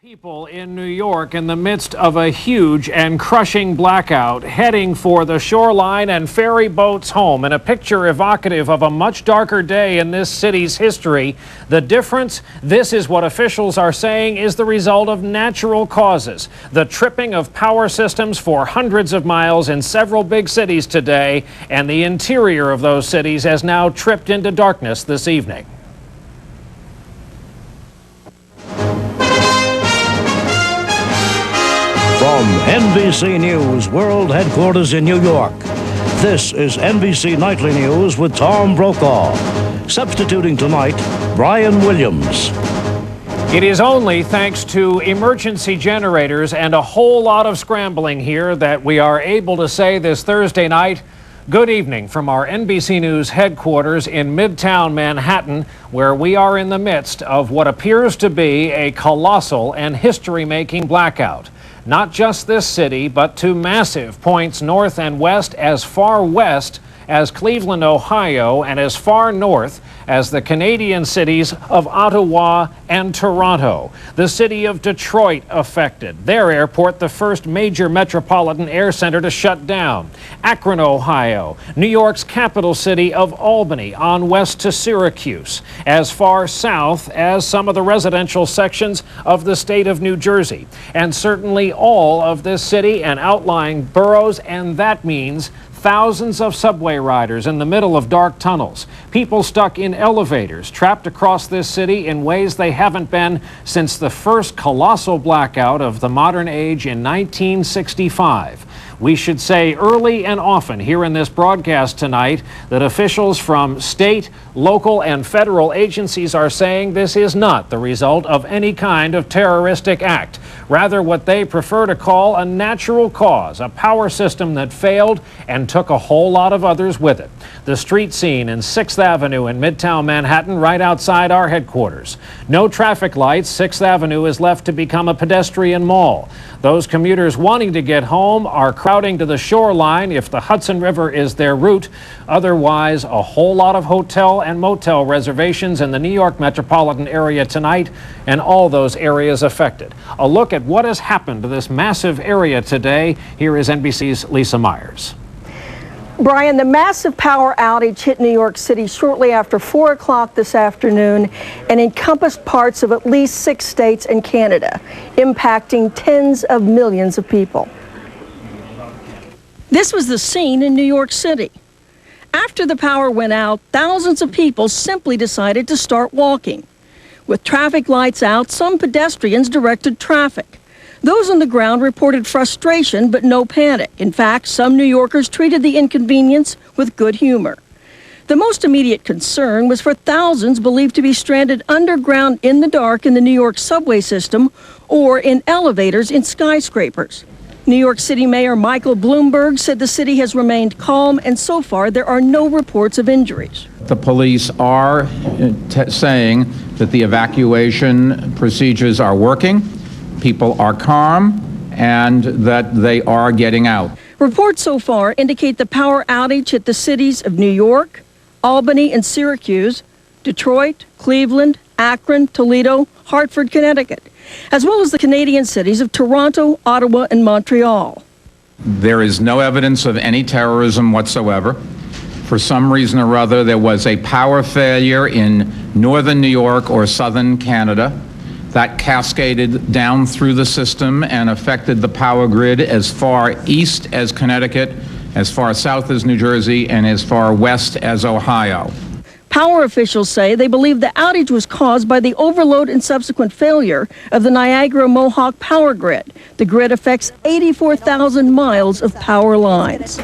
People in New York in the midst of a huge and crushing blackout, heading for the shoreline and ferry boats home in a picture evocative of a much darker day in this city's history. The difference, this is what officials are saying, is the result of natural causes. The tripping of power systems for hundreds of miles in several big cities today, and the interior of those cities has now tripped into darkness this evening. From NBC News World Headquarters in New York, this is NBC Nightly News with Tom Brokaw. Substituting tonight, Brian Williams. It is only thanks to emergency generators and a whole lot of scrambling here that we are able to say this Thursday night, good evening from our NBC News headquarters in Midtown Manhattan, where we are in the midst of what appears to be a colossal and history-making blackout. Not just this city, but to massive points north and west, as far west as Cleveland, Ohio, and as far north as the Canadian cities of Ottawa and Toronto. The city of Detroit affected. Their airport, the first major metropolitan air center to shut down. Akron, Ohio. New York's capital city of Albany, on west to Syracuse. As far south as some of the residential sections of the state of New Jersey. And certainly all of this city and outlying boroughs, and that means thousands of subway riders in the middle of dark tunnels, people stuck in elevators, trapped across this city in ways they haven't been since the first colossal blackout of the modern age in 1965. We should say early and often here in this broadcast tonight that officials from state, local, and federal agencies are saying this is not the result of any kind of terroristic act. Rather, what they prefer to call a natural cause, a power system that failed and took a whole lot of others with it. The street scene in 6th Avenue in Midtown Manhattan, right outside our headquarters. No traffic lights. 6th Avenue is left to become a pedestrian mall. Those commuters wanting to get home are crowding to the shoreline if the Hudson River is their route. Otherwise, a whole lot of hotel and motel reservations in the New York metropolitan area tonight, and all those areas affected. A look at what has happened to this massive area today. Here is NBC's Lisa Myers. Brian, the massive power outage hit New York City shortly after 4 o'clock this afternoon and encompassed parts of at least 6 states and Canada, impacting tens of millions of people. This was the scene in New York City. After the power went out, thousands of people simply decided to start walking. With traffic lights out, some pedestrians directed traffic. Those on the ground reported frustration but no panic. In fact, some New Yorkers treated the inconvenience with good humor. The most immediate concern was for thousands believed to be stranded underground in the dark in the New York subway system or in elevators in skyscrapers. New York City Mayor Michael Bloomberg said the city has remained calm, and so far there are no reports of injuries. The police are saying that the evacuation procedures are working. People are calm, and that they are getting out. Reports so far indicate the power outage hit the cities of New York, Albany, and Syracuse, Detroit, Cleveland, Akron, Toledo, Hartford, Connecticut, as well as the Canadian cities of Toronto, Ottawa, and Montreal. There is no evidence of any terrorism whatsoever. For some reason or other, there was a power failure in northern New York or southern Canada. That cascaded down through the system and affected the power grid as far east as Connecticut, as far south as New Jersey, and as far west as Ohio. Power officials say they believe the outage was caused by the overload and subsequent failure of the Niagara-Mohawk power grid. The grid affects 84,000 miles of power lines.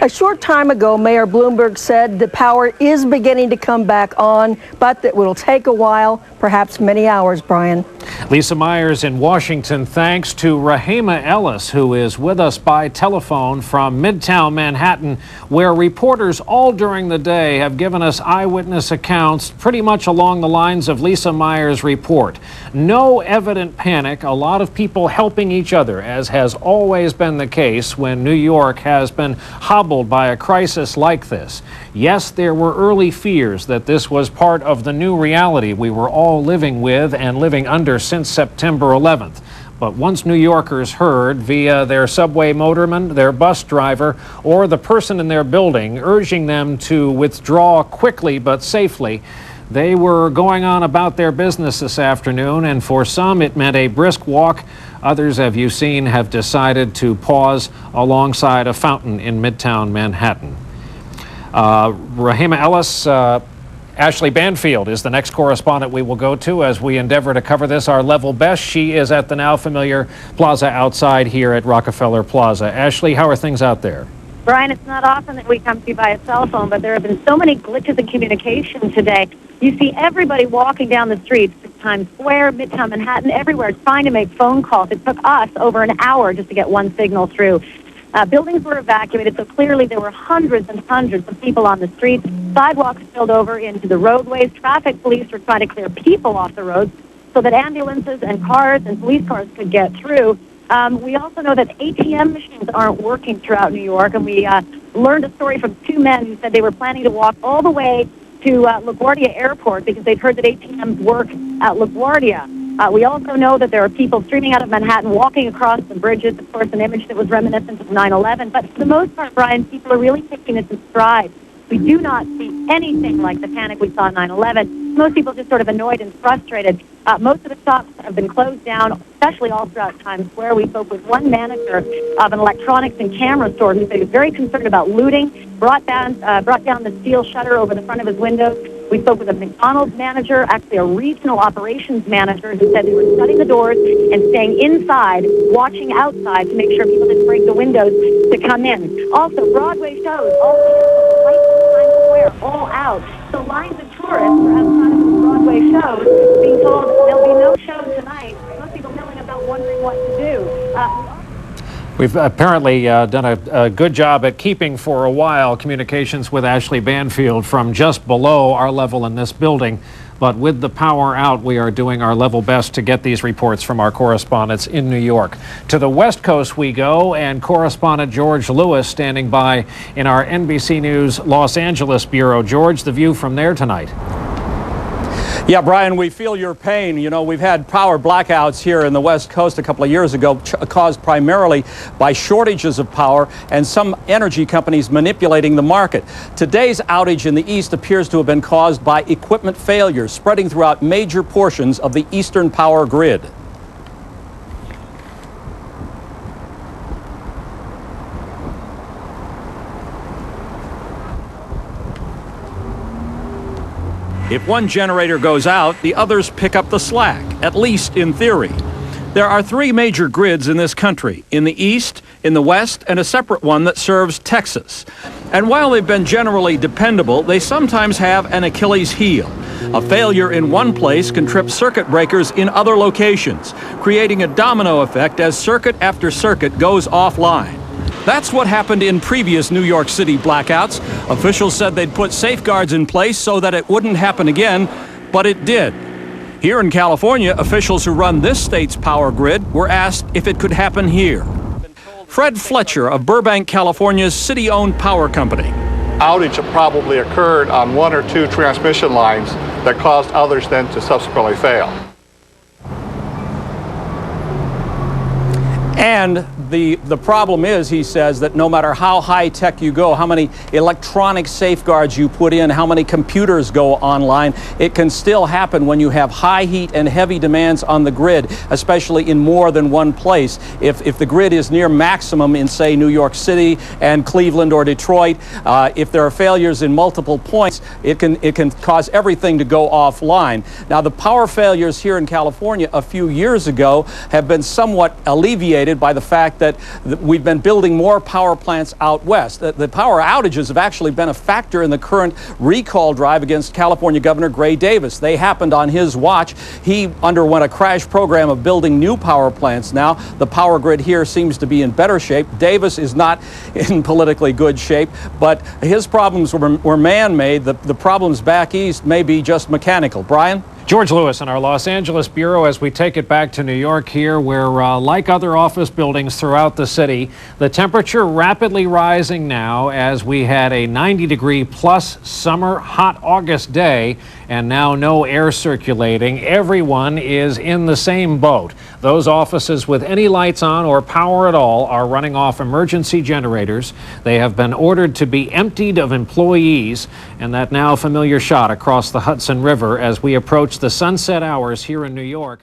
A short time ago, Mayor Bloomberg said the power is beginning to come back on, but that it will take a while, perhaps many hours, Brian. Lisa Myers in Washington. Thanks to Rahima Ellis, who is with us by telephone from Midtown Manhattan, where reporters all during the day have given us eyewitness accounts pretty much along the lines of Lisa Myers' report. No evident panic, a lot of people helping each other, as has always been the case when New York has been hobbled by a crisis like this. Yes, there were early fears that this was part of the new reality we were all living with and living under since September 11th. But once New Yorkers heard via their subway motorman, their bus driver, or the person in their building urging them to withdraw quickly but safely, they were going on about their business this afternoon, and for some it meant a brisk walk. Others, as you've seen, have decided to pause alongside a fountain in Midtown Manhattan. Rahima Ellis, Ashley Banfield is the next correspondent we will go to as we endeavor to cover this our level best. She is at the now familiar plaza outside here at Rockefeller Plaza. Ashley, how are things out there? Brian, it's not often that we come to you by a cell phone, but there have been so many glitches in communication today. You see everybody walking down the streets, Times Square, Midtown Manhattan, everywhere, trying to make phone calls. It took us over an hour just to get one signal through. Buildings were evacuated, so clearly there were hundreds and hundreds of people on the streets. Sidewalks spilled over into the roadways. Traffic police were trying to clear people off the roads so that ambulances and cars and police cars could get through. We also know that ATM machines aren't working throughout New York, and we learned a story from two men who said they were planning to walk all the way to LaGuardia Airport because they'd heard that ATMs work at LaGuardia. We also know that there are people streaming out of Manhattan, walking across the bridges, of course, an image that was reminiscent of 9/11. But for the most part, Brian, people are really taking this in stride. We do not see anything like the panic we saw in 9/11. Most people just sort of annoyed and frustrated. Most of the shops have been closed down, especially all throughout Times Square. We spoke with one manager of an electronics and camera store who said he was very concerned about looting, brought down the steel shutter over the front of his windows. We spoke with a McDonald's manager, actually a regional operations manager, who said they were shutting the doors and staying inside, watching outside to make sure people didn't break the windows to come in. Also, Broadway shows, all canceled, lights in Times Square, all out. So lines of tourists were outside of the Broadway shows being told there'll be no show tonight. Most people milling about wondering what to do. We've apparently done a good job at keeping for a while communications with Ashley Banfield from just below our level in this building. But with the power out, we are doing our level best to get these reports from our correspondents in New York. To the West Coast we go, and correspondent George Lewis standing by in our NBC News Los Angeles bureau. George, the view from there tonight. Yeah, Brian, we feel your pain. You know, we've had power blackouts here in the West Coast a couple of years ago, caused primarily by shortages of power and some energy companies manipulating the market. Today's outage in the East appears to have been caused by equipment failures spreading throughout major portions of the eastern power grid. If one generator goes out, the others pick up the slack, at least in theory. There are three major grids in this country, in the East, in the West, and a separate one that serves Texas. And while they've been generally dependable, they sometimes have an Achilles heel. A failure in one place can trip circuit breakers in other locations, creating a domino effect as circuit after circuit goes offline. That's what happened in previous New York City blackouts. Officials said they'd put safeguards in place so that it wouldn't happen again, but it did. Here in California, officials who run this state's power grid were asked if it could happen here. Fred Fletcher of Burbank, California's city-owned power company. Outage probably occurred on one or two transmission lines that caused others then to subsequently fail. And the problem is, he says, that no matter how high-tech you go, how many electronic safeguards you put in, how many computers go online, it can still happen when you have high heat and heavy demands on the grid, especially in more than one place. If the grid is near maximum in, say, New York City and Cleveland or Detroit, if there are failures in multiple points, it can cause everything to go offline. Now, the power failures here in California a few years ago have been somewhat alleviated by the fact that we've been building more power plants out west. The power outages have actually been a factor in the current recall drive against California Governor Gray Davis. They happened on his watch. He underwent a crash program of building new power plants now. The power grid here seems to be in better shape. Davis is not in politically good shape, but his problems were man-made. The problems back east may be just mechanical. Brian? George Lewis in our Los Angeles bureau as we take it back to New York here, where like other office buildings throughout the city, the temperature rapidly rising now as we had a 90-degree plus summer hot August day and now no air circulating. Everyone is in the same boat. Those offices with any lights on or power at all are running off emergency generators. They have been ordered to be emptied of employees, and that now familiar shot across the Hudson River as we approach the sunset hours here in New York.